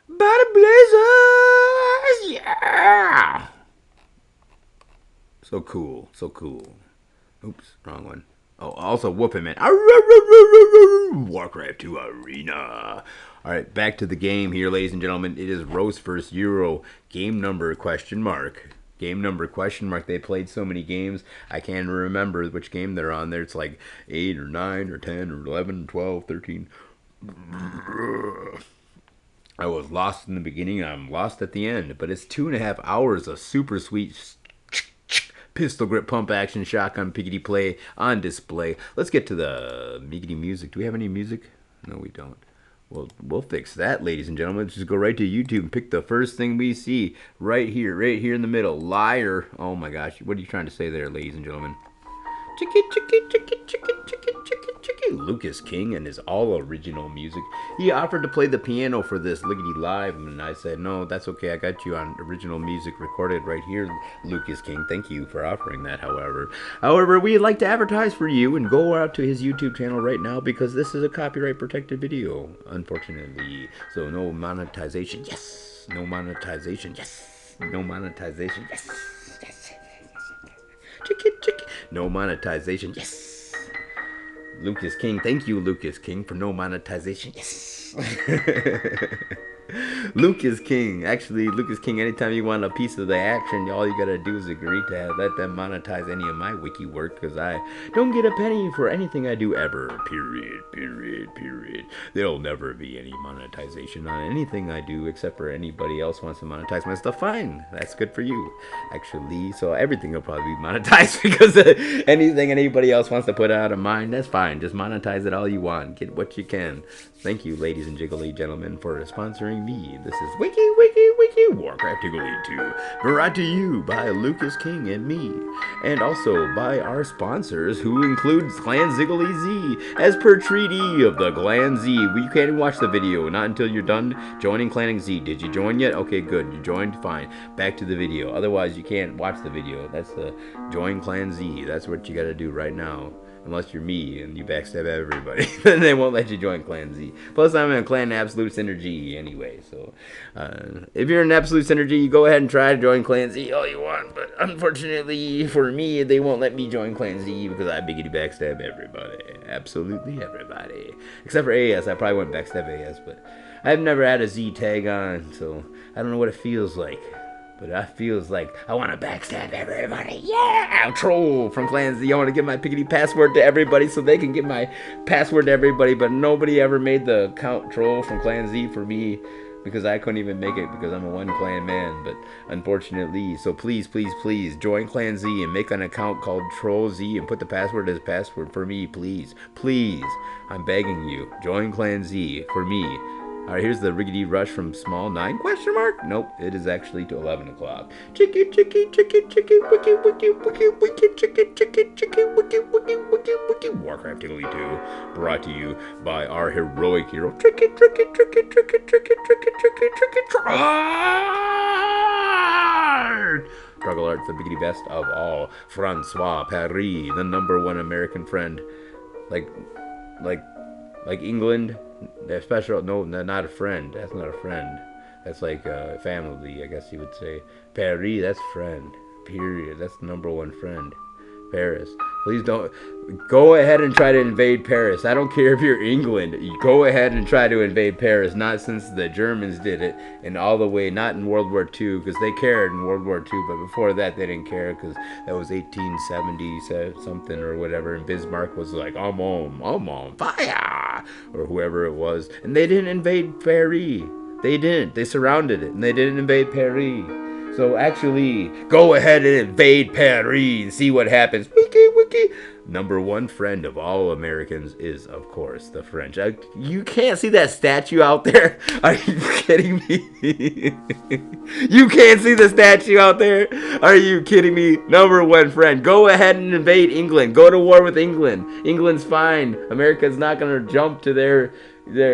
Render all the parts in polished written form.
Body blazers! Yeah! So cool. So cool. Oops, wrong one. Oh, also whooping man. Warcraft 2 Arena. All right, back to the game here, ladies and gentlemen. It is Rose vs. Euro. Game number question mark. Game number question mark. They played so many games, I can't remember which game they're on there. It's like 8 or 9 or 10 or 11, 12, 13. I was lost in the beginning and I'm lost at the end. But it's 2.5 hours of super sweet pistol grip pump action shotgun piggity play on display. Let's get to the miggity music. Do we have any music? No, we don't. Well, we'll fix that, ladies and gentlemen. Just go right to YouTube and pick the first thing we see right here in the middle. Liar. Oh my gosh. What are you trying to say there, ladies and gentlemen? Chicky, chicky, chicky, chicky, chicky, chicky, chicky. Lucas King and his all original music. He offered to play the piano for this Liggity Live, and I said, no, that's okay. I got you on original music recorded right here, Lucas King. Thank you for offering that, However, we'd like to advertise for you and go out to his YouTube channel right now because this is a copyright protected video, unfortunately. So no monetization. Yes. No monetization. Yes. No monetization. Yes. Yes. Chicky, chicky. No monetization. Yes. Lucas King. Thank you, Lucas King, for no monetization. Yes. Lucas King. Actually, Lucas King, anytime you want a piece of the action, all you gotta do is agree to let them monetize any of my wiki work, because I don't get a penny for anything I do ever. Period. Period. Period. There'll never be any monetization on anything I do, except for anybody else wants to monetize my stuff. Fine. That's good for you, actually. So everything will probably be monetized because anything anybody else wants to put out of mine, that's fine. Just monetize it all you want. Get what you can. Thank you, ladies and jiggly gentlemen, for sponsoring me. This is Wiki Warcraft Jiggly 2, brought to you by Lucas King and me, and also by our sponsors, who include Clan Ziggly Z, as per treaty of the Clan Z. You can't even watch the video, not until you're done joining Clan Z. Did you join yet? Okay, good. You joined? Fine. Back to the video. Otherwise, you can't watch the video. That's the join Clan Z. That's what you gotta do right now. Unless you're me and you backstab everybody, then they won't let you join Clan Z. Plus, I'm in Clan Absolute Synergy anyway, so if you're in Absolute Synergy, you go ahead and try to join Clan Z all you want. But unfortunately for me, they won't let me join Clan Z because I biggity backstab everybody, absolutely everybody, except for AS. I probably wouldn't backstab AS, but I've never had a Z tag on, so I don't know what it feels like. But that feels like I want to backstab everybody. Yeah! I'm troll from Clan Z. I want to give my piggity password to everybody so they can give my password to everybody. But nobody ever made the account troll from Clan Z for me because I couldn't even make it because I'm a one clan man. But unfortunately, so please, please, please join Clan Z and make an account called Troll Z and put the password as password for me, please. Please. I'm begging you. Join Clan Z for me. Alright, here's the riggedy rush from small 9 question mark? Nope, it is actually to 11 o'clock. Chicky, chicky, chicky, chicky, wiki, wiki, wiki, wiki, chicky, chicky, chicky, wiki, wiki, wiki, wiki. Warcraft Tiggly 2, brought to you by our heroic hero. Tricky, tricky, tricky, tricky, tricky, tricky, tricky, tricky, Struggle Arts, the biggity best of all. Francois Paris, the #1 American friend. Like England. They're special. No, not a friend. That's not a friend. That's like family, I guess you would say. Paris, that's friend. Period. That's the #1 friend. Paris. Please don't go ahead and try to invade Paris. I don't care if you're England. You go ahead and try to invade Paris. Not since the Germans did it, and all the way not in World War II, because they cared in World War II, but before that they didn't care because that was 1870 something or whatever, and Bismarck was like, I'm on fire, or whoever it was, and they didn't invade Paris. They didn't. They surrounded it, and they didn't invade Paris. So actually, go ahead and invade Paris and see what happens. Wiki, wiki. #1 friend of all Americans is, of course, the French. You can't see that statue out there? Are you kidding me? You can't see the statue out there? Are you kidding me? #1 friend. Go ahead and invade England. Go to war with England. England's fine. America's not going to jump to their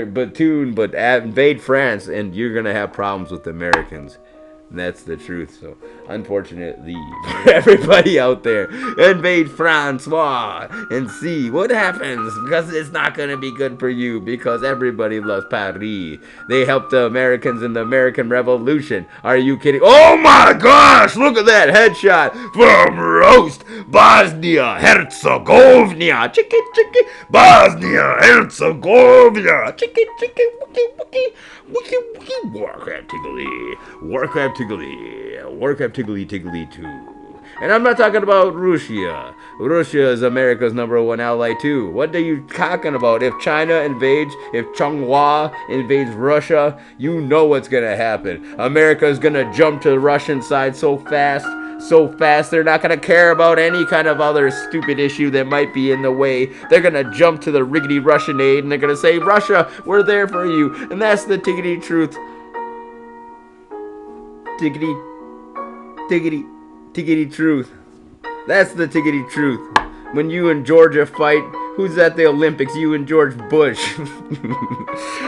platoon, but invade France, and you're going to have problems with the Americans. That's the truth. So, unfortunately, for everybody out there, invade Francois and see what happens, because it's not going to be good for you, because everybody loves Paris. They helped the Americans in the American Revolution. Are you kidding? Oh my gosh, look at that headshot from Roast, Bosnia Herzegovina. Chicky, chicky, Bosnia Herzegovina. Chicky, chicky, wiki, wiki. Wiki, wiki, Warcraft Tiggly, Warcraft Tiggly, Warcraft Tiggly Tiggly 2. And I'm not talking about Russia. Russia is America's #1 ally too. What are you talking about? If China invades, if Changhua invades Russia, you know what's gonna happen. America's gonna jump to the Russian side so fast they're not going to care about any kind of other stupid issue that might be in the way. They're going to jump to the riggedy Russian aid and they're going to say, Russia, we're there for you. And that's the tiggity truth. Tiggity, tiggity, tiggity truth. That's the tiggity truth. When you and Georgia fight, who's at the Olympics? You and George Bush.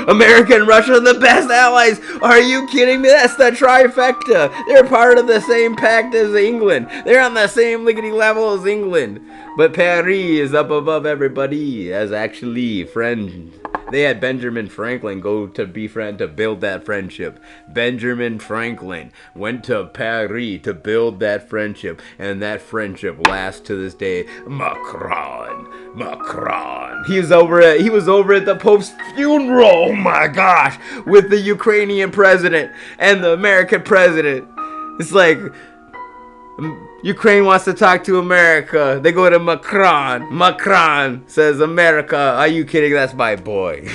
America and Russia are the best allies. Are you kidding me? That's the trifecta. They're part of the same pact as England. They're on the same lickety level as England. But Paris is up above everybody as actually friend. They had Benjamin Franklin go to befriend to build that friendship. Benjamin Franklin went to Paris to build that friendship, and that friendship lasts to this day. Macron. He was over at the Pope's funeral. Oh my gosh, with the Ukrainian president and the American president. It's like Ukraine wants to talk to America. They go to Macron. Macron says, America, are you kidding? That's my boy.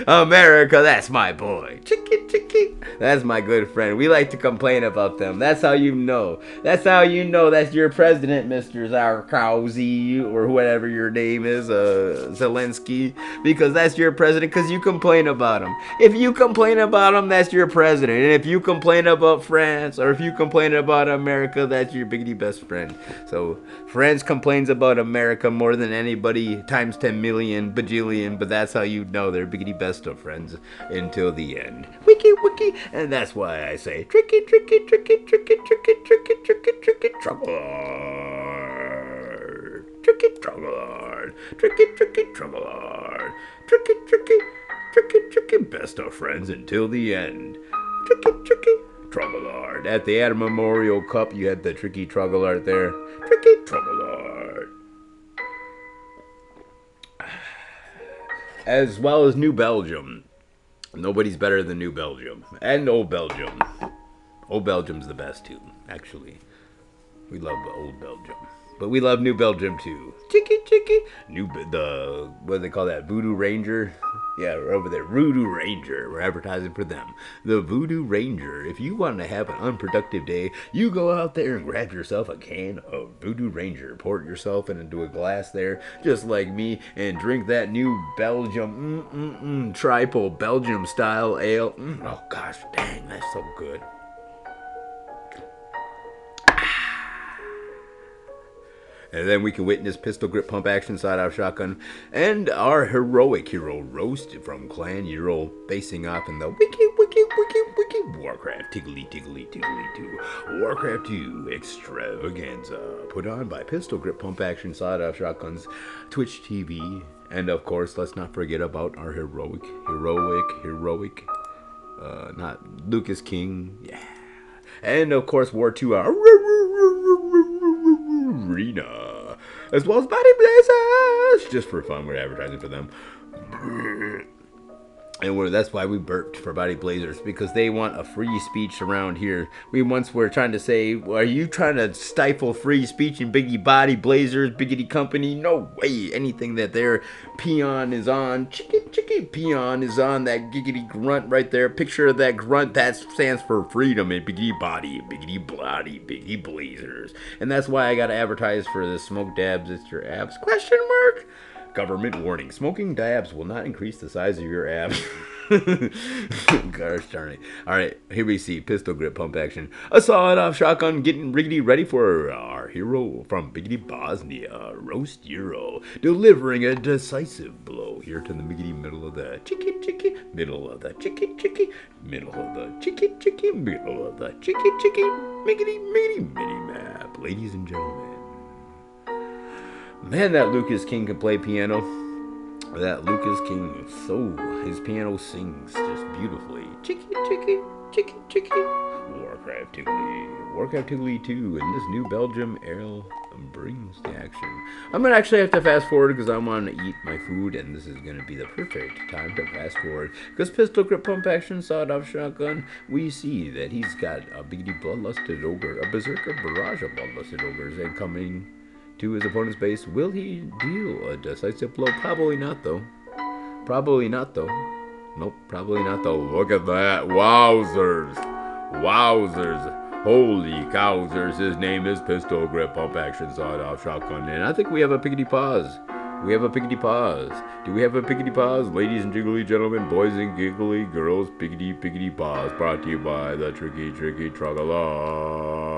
America, that's my boy. Chicky, chicky. That's my good friend. We like to complain about them. That's how you know. That's how you know that's your president, Mr. Sarkozy, or whatever your name is, Zelensky. Because that's your president, because you complain about him. If you complain about him, that's your president. And if you complain about France, or if you complain about America, that's your biggity best friend. So, France complains about America more than anybody, times 10 million, bajillion, but that's how you know they're biggity best of friends until the end. Wiki, wiki. And that's why I say, tricky, tricky, tricky, tricky, tricky, tricky, tricky, tricky, trouble. Tricky, trouble. Tricky, tricky, trouble. Tricky, tricky, tricky, tricky, best of friends until the end. Tricky, tricky, trouble art. At the Adam Memorial Cup, you had the tricky trouble art there. Tricky, trouble art. As well as New Belgium. Nobody's better than New Belgium. And Old Belgium. Old Belgium's the best too, actually. We love Old Belgium. But we love New Belgium too. Chicky, chicky. What do they call that? Voodoo Ranger? Yeah, we're over there. Voodoo Ranger. We're advertising for them. The Voodoo Ranger. If you want to have an unproductive day, you go out there and grab yourself a can of Voodoo Ranger. Pour it yourself into a glass there, just like me, and drink that New Belgium, triple Belgium style ale. Oh gosh, dang, that's so good. And then we can witness pistol grip pump action side out shotgun and our heroic hero Roast from Clan Euro facing off in the wiki Warcraft Tiggly 2 Warcraft 2 Extravaganza put on by pistol grip pump action side out shotguns Twitch TV, and of course let's not forget about our heroic not Lucas King, yeah, and of course War 2 Arena, as well as Body Blazers. Just for fun, we're advertising for them. And that's why we burped for Body Blazers, because they want a free speech around here. We once were trying to say, well, are you trying to stifle free speech in Biggie Body Blazers, Biggity Company? No way. Anything that their peon is on, chicky peon is on, that giggity grunt right there. Picture of that grunt, that stands for freedom in Biggity Body, Biggity Body, Biggie Blazers. And that's why I got to advertise for the smoke dabs. It's your abs? Question mark? Government warning. Smoking dabs will not increase the size of your abs. Gosh darn it. Alright, here we see pistol grip pump action. A sawed-off shotgun getting riggedy ready for our hero from Biggity Bosnia, Roast Euro, delivering a decisive blow here to the miggity middle of the chicky, middle of the chicky, middle of the chicky, middle of the chicky, miggity, mini map. Ladies and gentlemen. Man, that Lucas King can play piano. That Lucas King, his piano sings just beautifully. Chicky. Warcraft 2 and this New Belgium Arrow brings the action. I'm gonna actually have to fast forward because I want to eat my food, and this is gonna be the perfect time to fast forward. Because pistol grip pump action, sawed-off shotgun, we see that he's got a biggity bloodlusted ogre, a berserker barrage of bloodlusted ogres, and coming to his opponent's base. Will he deal a decisive blow? Probably not, though. Nope, probably not, though. Look at that. Wowzers. Holy cowzers. His name is Pistol Grip Pump Action Sawed-Off Shotgun. And I think we have a piggity pause. Do we have a piggity pause? Ladies and jiggly gentlemen, boys and giggly girls, piggity pause. Brought to you by the Tricky Truggalong.